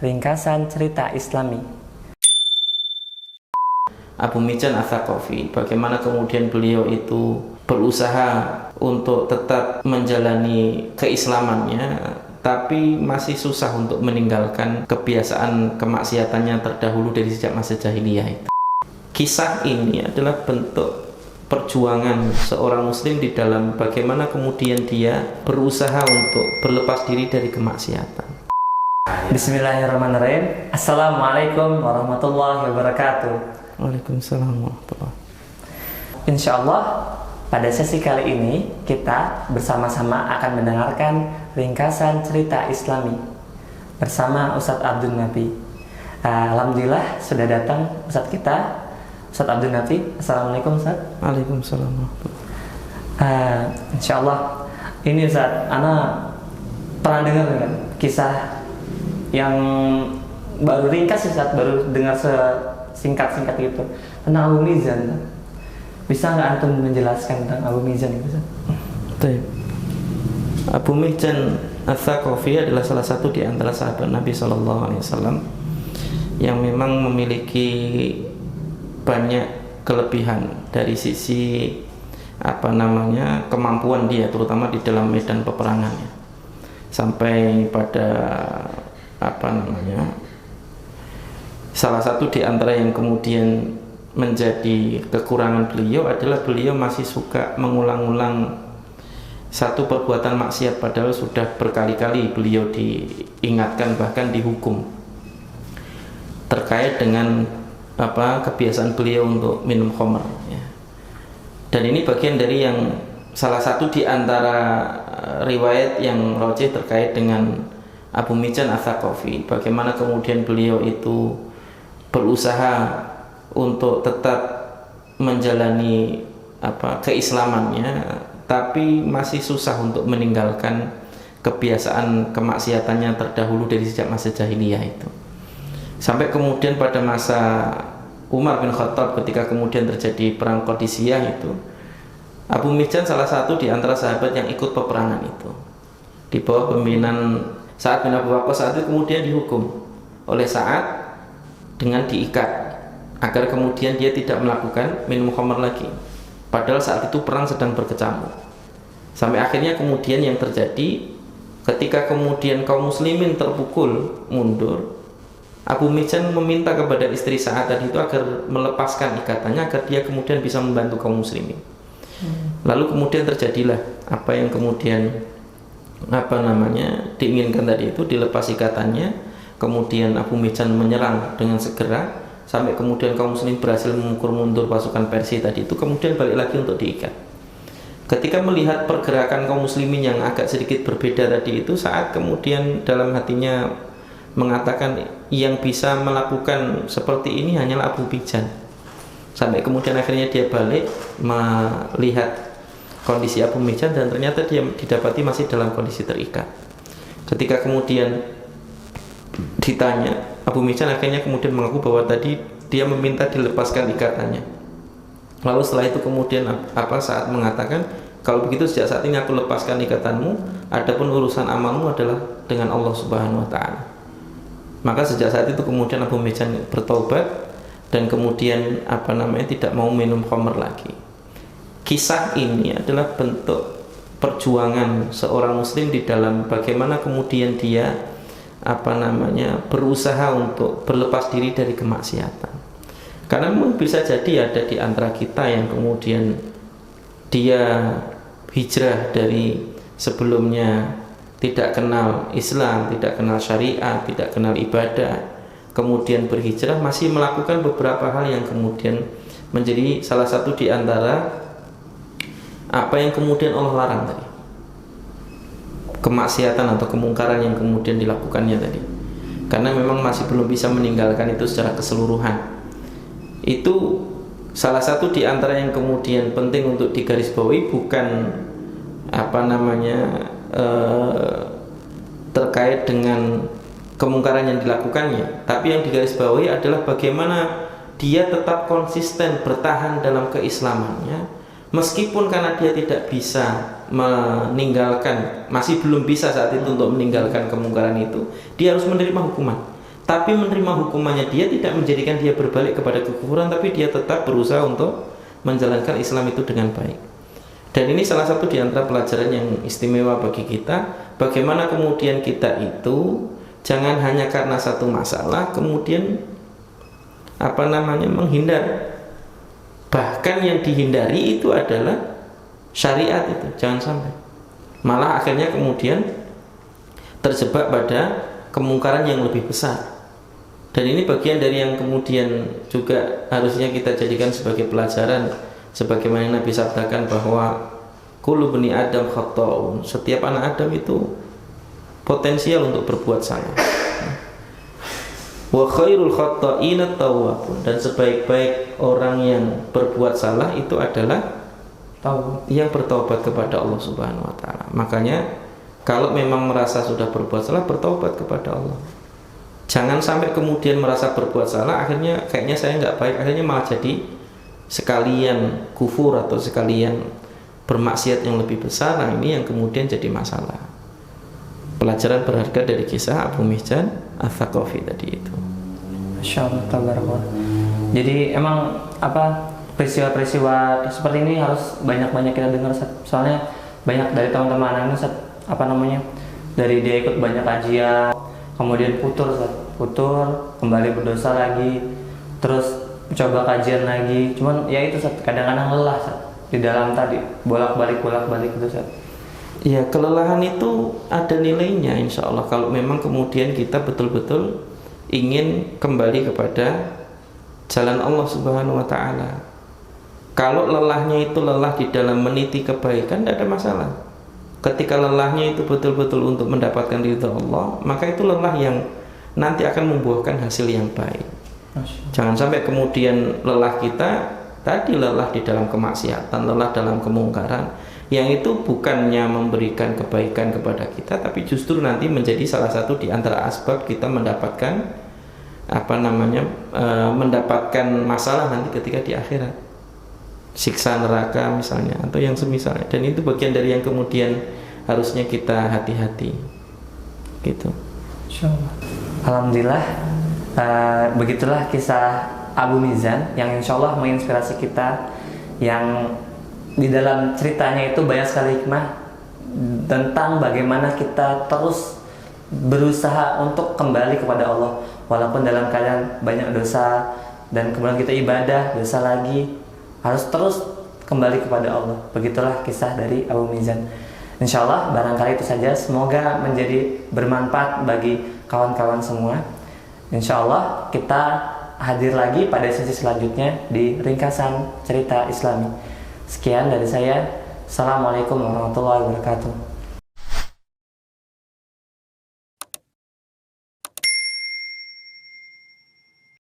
Ringkasan cerita Islami. Abu Mijan Ats-Tsaqafi, bagaimana kemudian beliau itu berusaha untuk tetap menjalani keislamannya, tapi masih susah untuk meninggalkan kebiasaan kemaksiatannya terdahulu dari sejak masa jahiliyah itu. Kisah ini adalah bentuk perjuangan seorang muslim di dalam bagaimana kemudian dia berusaha untuk berlepas diri dari kemaksiatan. Bismillahirrahmanirrahim. Assalamualaikum warahmatullahi wabarakatuh. Waalaikumsalam warahmatullahi. Insya Allah pada sesi kali ini kita bersama-sama akan mendengarkan ringkasan cerita Islami bersama Ustadz Abdul Nafi. Alhamdulillah sudah datang Ustadz kita, Ustadz Abdul Nafi. Assalamualaikum Ustadz. Waalaikumsalam warahmatullahi. Insya Allah ini Ustadz, Ana pernah dengar kan kisah yang baru ringkas Ustadz, baru dengar singkat-singkat gitu tentang Abu Mizan. Bisa nggak antum menjelaskan tentang Abu Mizan itu? Abu Mizan Ats-Tsaqafi adalah salah satu di antara sahabat Nabi SAW yang memang memiliki banyak kelebihan dari sisi kemampuan dia, terutama di dalam medan peperangannya, sampai pada salah satu di antara yang kemudian menjadi kekurangan beliau adalah beliau masih suka mengulang-ulang satu perbuatan maksiat, padahal sudah berkali-kali beliau diingatkan, bahkan dihukum terkait dengan kebiasaan beliau untuk minum khamr ya. Dan ini bagian dari yang salah satu di antara riwayat yang rajih terkait dengan Abu Mijan Ats-Tsaqafi, bagaimana kemudian beliau itu berusaha untuk tetap menjalani keislamannya, tapi masih susah untuk meninggalkan kebiasaan kemaksiatannya terdahulu dari sejak masa jahiliyah itu. Sampai kemudian pada masa Umar bin Khattab, ketika kemudian terjadi perang Qadisiyah itu, Abu Mijan salah satu di antara sahabat yang ikut peperangan itu di bawah pimpinan Sa'ad bin Abi Waqqas. Saat itu kemudian dihukum oleh Sa'ad dengan diikat agar kemudian dia tidak melakukan minum khamr lagi, padahal saat itu perang sedang berkecamuk. Sampai akhirnya kemudian yang terjadi, ketika kemudian kaum muslimin terpukul mundur, Abu Mijan meminta kepada istri Sa'ad tadi itu agar melepaskan ikatannya, agar dia kemudian bisa membantu kaum muslimin. Lalu kemudian terjadilah apa yang kemudian diinginkan tadi itu, dilepas ikatannya. Kemudian Abu Mijan menyerang dengan segera, sampai kemudian kaum muslim berhasil memukul mundur pasukan Persia tadi itu, kemudian balik lagi untuk diikat. Ketika melihat pergerakan kaum muslimin yang agak sedikit berbeda tadi itu, saat kemudian dalam hatinya mengatakan yang bisa melakukan seperti ini hanyalah Abu Mijan. Sampai kemudian akhirnya dia balik melihat kondisi Abu Mijan, dan ternyata dia didapati masih dalam kondisi terikat. Ketika kemudian ditanya, Abu Mijan akhirnya kemudian mengaku bahwa tadi dia meminta dilepaskan ikatannya. Lalu setelah itu kemudian saat mengatakan, kalau begitu sejak saat ini aku lepaskan ikatanmu, adapun urusan amalmu adalah dengan Allah Subhanahu wa Ta'ala. Maka sejak saat itu kemudian Abu Mijan bertaubat dan kemudian tidak mau minum khamr lagi. Kisah ini adalah bentuk perjuangan seorang muslim di dalam bagaimana kemudian dia berusaha untuk berlepas diri dari kemaksiatan. Karena bisa jadi ada di antara kita yang kemudian dia hijrah dari sebelumnya tidak kenal Islam, tidak kenal syariat, tidak kenal ibadah, kemudian berhijrah masih melakukan beberapa hal yang kemudian menjadi salah satu di antara apa yang kemudian Allah larang tadi, kemaksiatan atau kemungkaran yang kemudian dilakukannya tadi, karena memang masih belum bisa meninggalkan itu secara keseluruhan. Itu salah satu di antara yang kemudian penting untuk digarisbawahi, bukan terkait dengan kemungkaran yang dilakukannya, tapi yang digarisbawahi adalah bagaimana dia tetap konsisten bertahan dalam keislamannya, meskipun karena dia tidak bisa meninggalkan, masih belum bisa saat itu untuk meninggalkan kemungkaran itu, dia harus menerima hukuman. Tapi menerima hukumannya dia tidak menjadikan dia berbalik kepada kekufuran, tapi dia tetap berusaha untuk menjalankan Islam itu dengan baik. Dan ini salah satu di antara pelajaran yang istimewa bagi kita, bagaimana kemudian kita itu jangan hanya karena satu masalah kemudian menghindar. Bahkan yang dihindari itu adalah syariat itu, jangan sampai. Malah akhirnya kemudian terjebak pada kemungkaran yang lebih besar. Dan ini bagian dari yang kemudian juga harusnya kita jadikan sebagai pelajaran, sebagaimana Nabi sabdakan bahwa kullu bani Adam khata'un, setiap anak Adam itu potensial untuk berbuat salah. Wa khairul khata'ina tawwabun, dan sebaik-baik orang yang berbuat salah itu adalah yang bertaubat kepada Allah Subhanahu wa taala. Makanya kalau memang merasa sudah berbuat salah, bertaubat kepada Allah. Jangan sampai kemudian merasa berbuat salah, akhirnya kayaknya saya nggak baik, akhirnya malah jadi sekalian kufur atau sekalian bermaksiat yang lebih besar. Nah, ini yang kemudian jadi masalah. Pelajaran berharga dari kisah Abu Mihjan Ats-Tsaqafi tadi itu. Masya Allah, tabarakallah. Jadi emang peristiwa-peristiwa seperti ini harus banyak-banyak kita dengar, soalnya banyak dari teman-teman anak dari dia ikut banyak kajian, kemudian putur, kembali berdosa lagi, terus coba kajian lagi, cuman ya itu kadang-kadang lelah di dalam tadi bolak-balik itu Ya, kelelahan itu ada nilainya insya Allah kalau memang kemudian kita betul-betul ingin kembali kepada jalan Allah Subhanahu wa taala. Kalau lelahnya itu lelah di dalam meniti kebaikan, tidak ada masalah. Ketika lelahnya itu betul-betul untuk mendapatkan ridha Allah, maka itu lelah yang nanti akan membuahkan hasil yang baik. Jangan sampai kemudian lelah kita tadi lelah di dalam kemaksiatan, lelah dalam kemungkaran, yang itu bukannya memberikan kebaikan kepada kita, tapi justru nanti menjadi salah satu di antara asbab kita mendapatkan mendapatkan masalah nanti ketika di akhirat, siksa neraka misalnya atau yang semisalnya. Dan itu bagian dari yang kemudian harusnya kita hati-hati gitu. Insyaallah. Alhamdulillah, begitulah kisah Abu Mihjan yang insyaallah menginspirasi kita, yang di dalam ceritanya itu banyak sekali hikmah tentang bagaimana kita terus berusaha untuk kembali kepada Allah walaupun dalam keadaan banyak dosa, dan kemudian kita ibadah, dosa lagi, harus terus kembali kepada Allah. Begitulah kisah dari Abu Mihjan. Insyaallah barangkali itu saja, semoga menjadi bermanfaat bagi kawan-kawan semua. Insyaallah kita hadir lagi pada sesi selanjutnya di ringkasan cerita Islami. Sekian dari saya. Assalamualaikum warahmatullahi wabarakatuh.